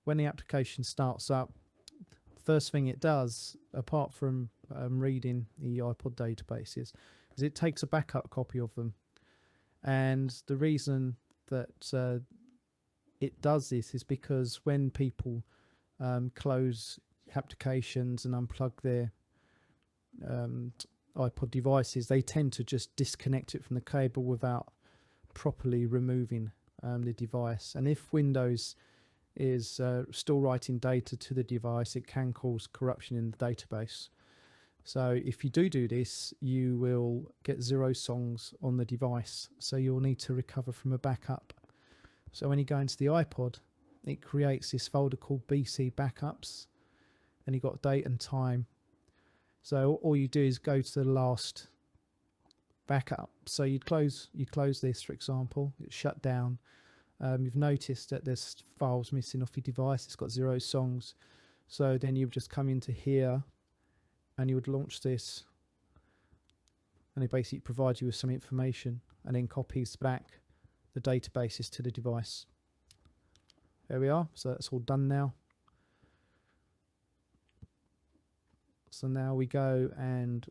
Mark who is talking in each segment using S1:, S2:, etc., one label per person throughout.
S1: when the application starts up, first thing it does, apart from reading the iPod databases, is it takes a backup copy of them. And the reason that it does this is because when people close applications and unplug their iPod devices, they tend to just disconnect it from the cable without properly removing the device. And if Windows is still writing data to the device, it can cause corruption in the database. So if you do this, you will get 0 songs on the device, so you'll need to recover from a backup. So when you go into the iPod, it creates this folder called BC Backups, and you've got date and time. So all you do is go to the last backup. So you close this, for example, it's shut down. You've noticed that there's files missing off your device. It's got 0 songs. So then you would just come into here and you would launch this, and it basically provides you with some information and then copies back the databases to the device. There we are. So that's all done now. So now we go and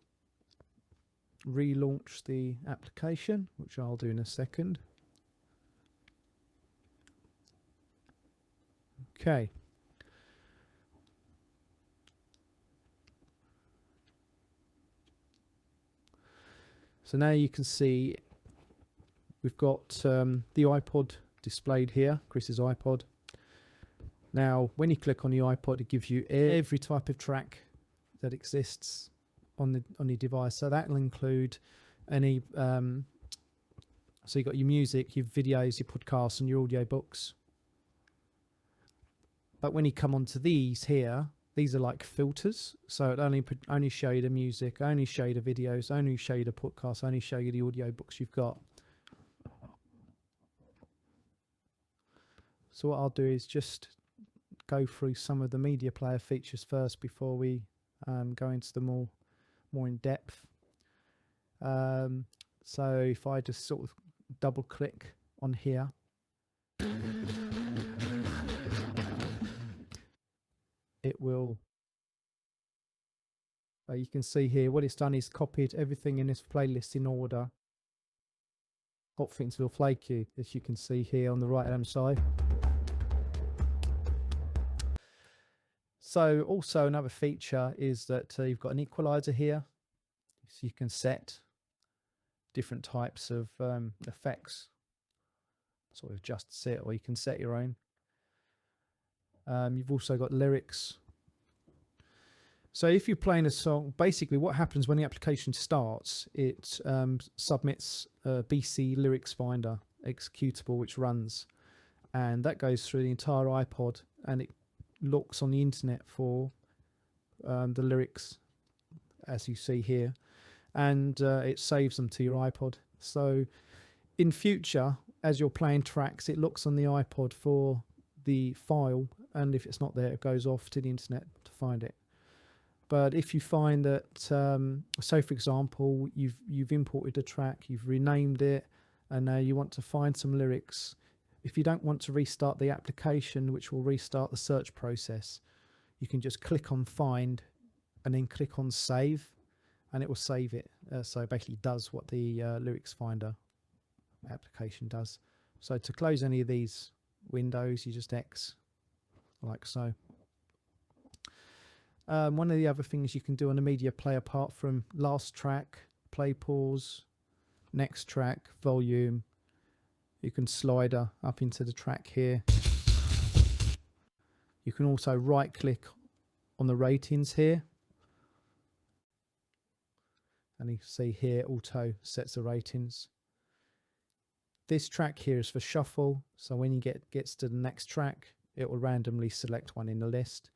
S1: relaunch the application, which I'll do in a second. Okay. So now you can see we've got the iPod displayed here, Chris's iPod. Now, when you click on the iPod, it gives you every type of track that exists on your device. So that will include any. So you've got your music, your videos, your podcasts, and your audio books. But when you come onto these here, these are like filters. So it only show you the music, only show you the videos, only show you the podcasts, only show you the audio books you've got. So what I'll do is just go through some of the media player features first before we go into the more in depth. So if I just sort of double click on here, it will, you can see here what it's done is copied everything in this playlist in order. Hot Things Will Flake You, as you can see here on the right hand side. So also another feature is that you've got an equalizer here, so you can set different types of effects, sort of adjust it, or you can set your own. You've also got lyrics. So if you're playing a song, basically what happens when the application starts, it submits a BC Lyrics Finder executable which runs, and that goes through the entire iPod, and it looks on the internet for the lyrics as you see here, and it saves them to your iPod. So in future, as you're playing tracks, it looks on the iPod for the file, and if it's not there, it goes off to the internet to find it. But if you find that, so for example, you've imported a track, you've renamed it, and now you want to find some lyrics, if you don't want to restart the application, which will restart the search process, you can just click on Find and then click on Save, and it will save it. So it basically does what the Lyrics Finder application does. So to close any of these windows, you just X, like so. One of the other things you can do on a media player, apart from last track, play pause, next track, volume, you can slider up into the track here. You can also right click on the ratings here, and you can see here auto sets the ratings. This track here is for shuffle, so when you gets to the next track, it will randomly select one in the list.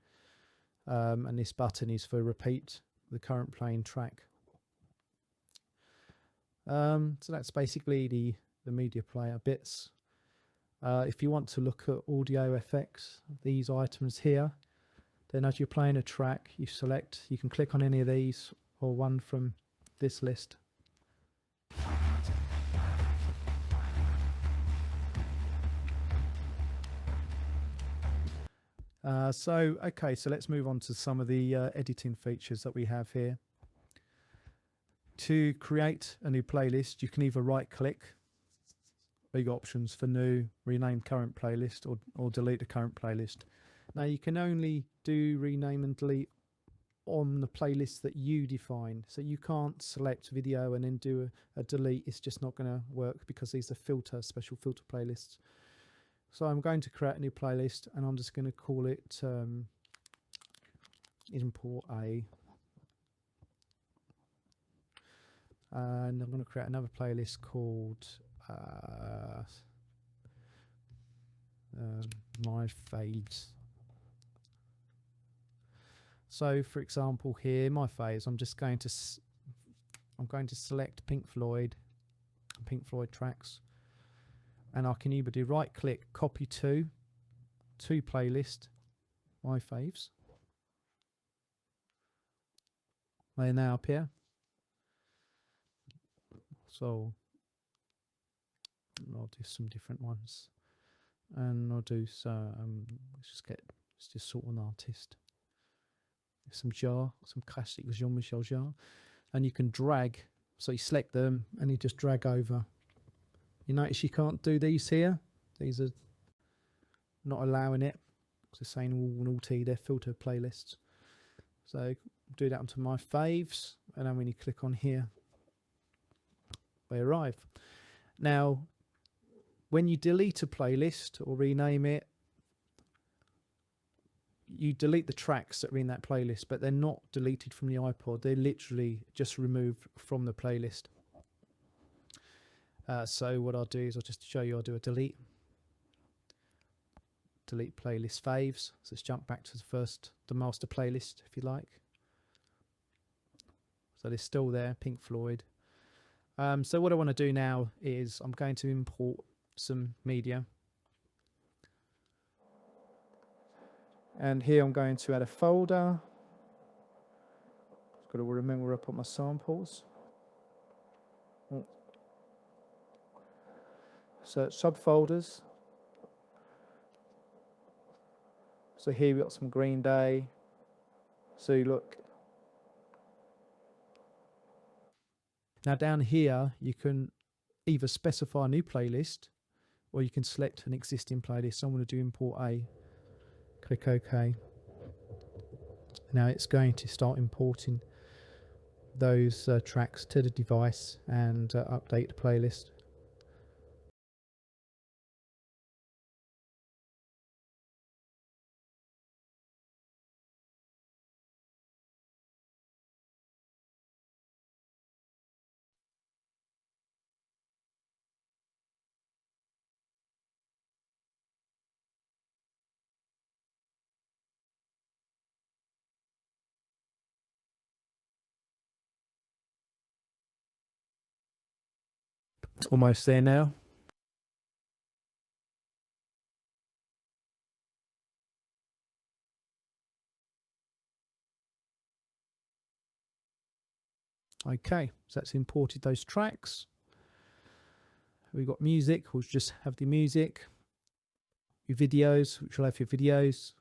S1: And this button is for repeat the current playing track. So that's basically the media player bits. If you want to look at audio effects, these items here, then as you're playing a track, you can click on any of these or one from this list. Okay, so let's move on to some of the editing features that we have here. To create a new playlist, you can either right click, big options for new, rename current playlist, or delete the current playlist. Now you can only do rename and delete on the playlist that you define, so you can't select video and then do a delete. It's just not going to work because these are special filter playlists. So I'm going to create a new playlist and I'm just going to call it import A, and I'm going to create another playlist called my faves. So for example here, my faves, I'm going to select Pink Floyd tracks, and I can either do right click, copy to playlist, my faves. They now appear. So I'll do some different ones, and I'll do let's just sort an artist. Some classic Jean-Michel Jarre, and you can drag. So you select them and you just drag over. You notice you can't do these here. These are not allowing it. It's saying all T, they're filter playlists. So do that onto my faves, and then when you click on here, they arrive. Now, when you delete a playlist or rename it, you delete the tracks that are in that playlist, but they're not deleted from the iPod. They're literally just removed from the playlist. So what I'll do is I'll just show you. I'll do a delete playlist faves. So let's jump back to the master playlist, if you like. So they're still there, Pink Floyd. So what I want to do now is I'm going to import some media. And here I'm going to add a folder. I've got to remember where I put my samples. So subfolders. So here we've got some Green Day. So you look. Now down here you can either specify a new playlist, or you can select an existing playlist. So I'm going to do import A. Click OK. Now it's going to start importing those tracks to the device and update the playlist. It's almost there now. Okay, so that's imported those tracks. We've got music, we'll just have the music. Your videos, which will have your videos.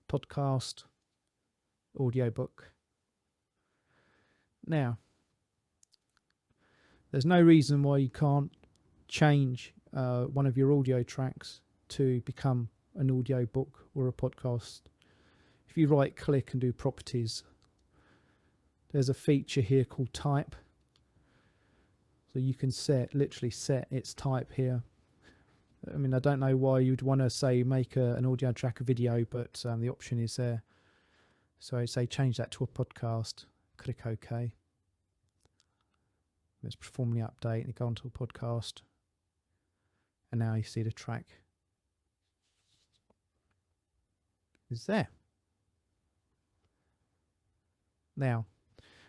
S1: Podcast, audiobook. Now, there's no reason why you can't change one of your audio tracks to become an audio book or a podcast. If you right click and do properties, there's a feature here called type. So you can literally set its type here. I mean, I don't know why you'd want to say make an audio track a video, but the option is there. So I say change that to a podcast, click OK. Let's perform the update and go onto a podcast. And now you see the track is there. Now,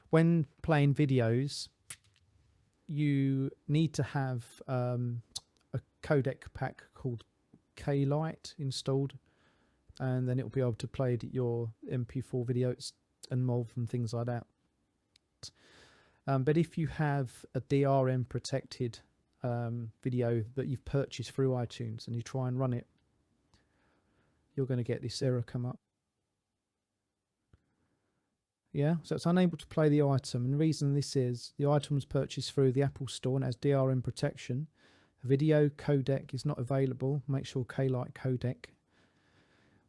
S1: when playing videos, you need to have a codec pack called K-Lite installed, and then it'll be able to play your MP4 videos and MOV and things like that. But if you have a DRM protected video that you've purchased through iTunes and you try and run it, you're going to get this error come up. Yeah, so it's unable to play the item, and the reason this is the item was purchased through the Apple Store and has DRM protection. A video codec is not available. Make sure K-Lite codec,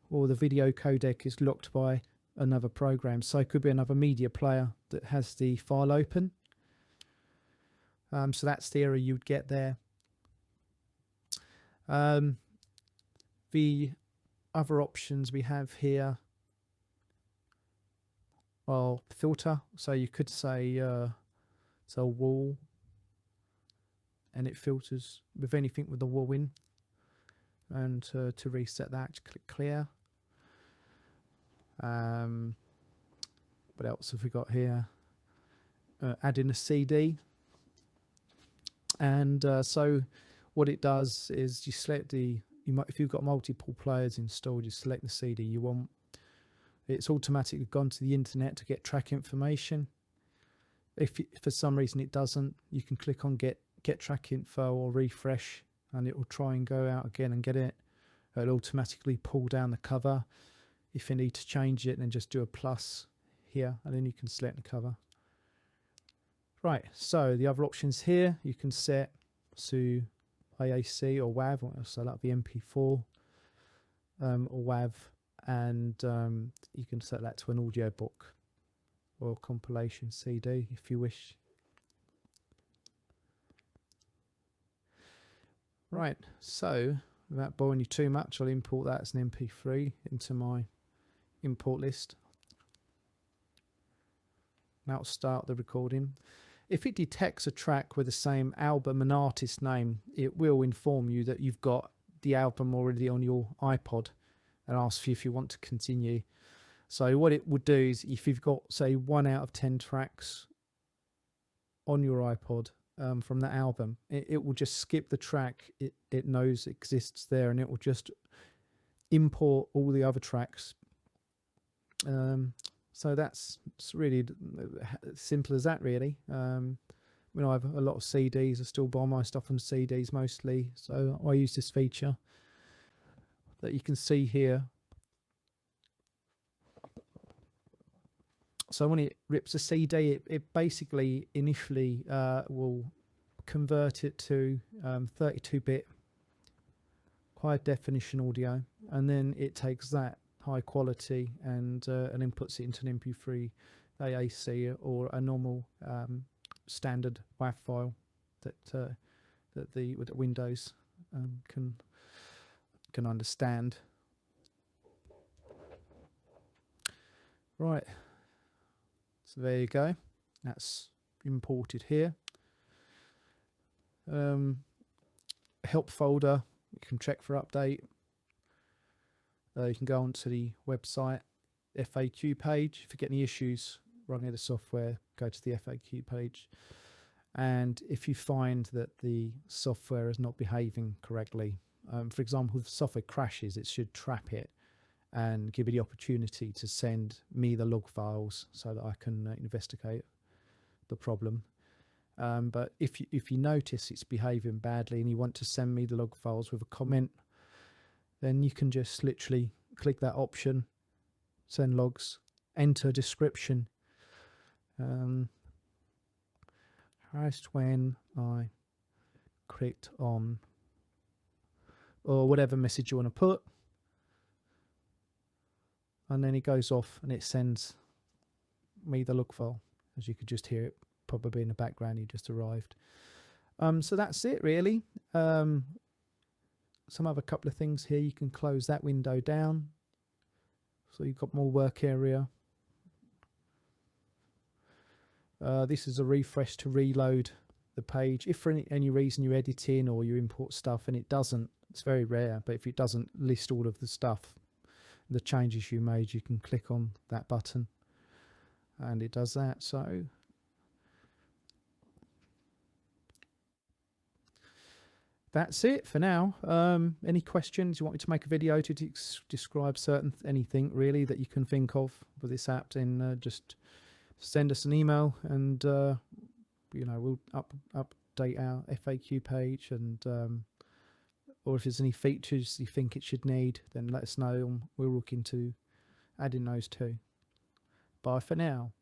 S1: or the video codec is locked by another program. So it could be another media player that has the file open. So that's the error you'd get there. The other options we have here are filter. So you could say it's a wall, and it filters with anything with the wall in. And to reset that, click clear. What else have we got here? Add in a CD. And so what it does is you select if you've got multiple players installed, you select the CD you want. It's automatically gone to the internet to get track information. If for some reason it doesn't, you can click on get track info or refresh, and it will try and go out again and get it. It'll automatically pull down the cover. If you need to change it, then just do a plus here, and then you can select the cover. Right, so the other options here, you can set to AAC or WAV, so that'll be MP4 or WAV, and you can set that to an audio book or compilation CD if you wish. Right, so without boring you too much, I'll import that as an MP3 into my import list. Now I'll start the recording. If it detects a track with the same album and artist name, it will inform you that you've got the album already on your iPod and ask you if you want to continue. So what it would do is, if you've got, say, 1 out of 10 tracks on your iPod from that album, it will just skip the track it knows exists there, and it will just import all the other tracks. So that's really simple as that, really. When I have a lot of CDs, I still buy my stuff on CDs mostly, so I use this feature that you can see here. So when it rips a CD, it basically initially will convert it to 32-bit high definition audio, and then it takes that high quality and then puts it into an MP3 AAC or a normal standard WAV file that the Windows can understand. Right, so there you go. That's imported here. Help folder, you can check for update. You can go onto the website FAQ page. If you get any issues running the software, go to the FAQ page. And if you find that the software is not behaving correctly, for example, if the software crashes, it should trap it and give you the opportunity to send me the log files so that I can investigate the problem. But if you notice it's behaving badly and you want to send me the log files with a comment, then you can just literally click that option, send logs, enter description. Just when I clicked on, or whatever message you want to put, and then it goes off and it sends me the log file. As you could just hear it probably in the background, you just arrived. So that's it, really. Some other couple of things here, you can close that window down so you've got more work area. This is a refresh to reload the page. If for any reason you're editing or you import stuff and it doesn't, it's very rare, but if it doesn't list all of the stuff, the changes you made, you can click on that button and it does that. So that's it for now. Any questions? You want me to make a video to describe anything really that you can think of with this app, then just send us an email, and we'll update our FAQ page and or if there's any features you think it should need, then let us know and we'll look into adding those too. Bye for now.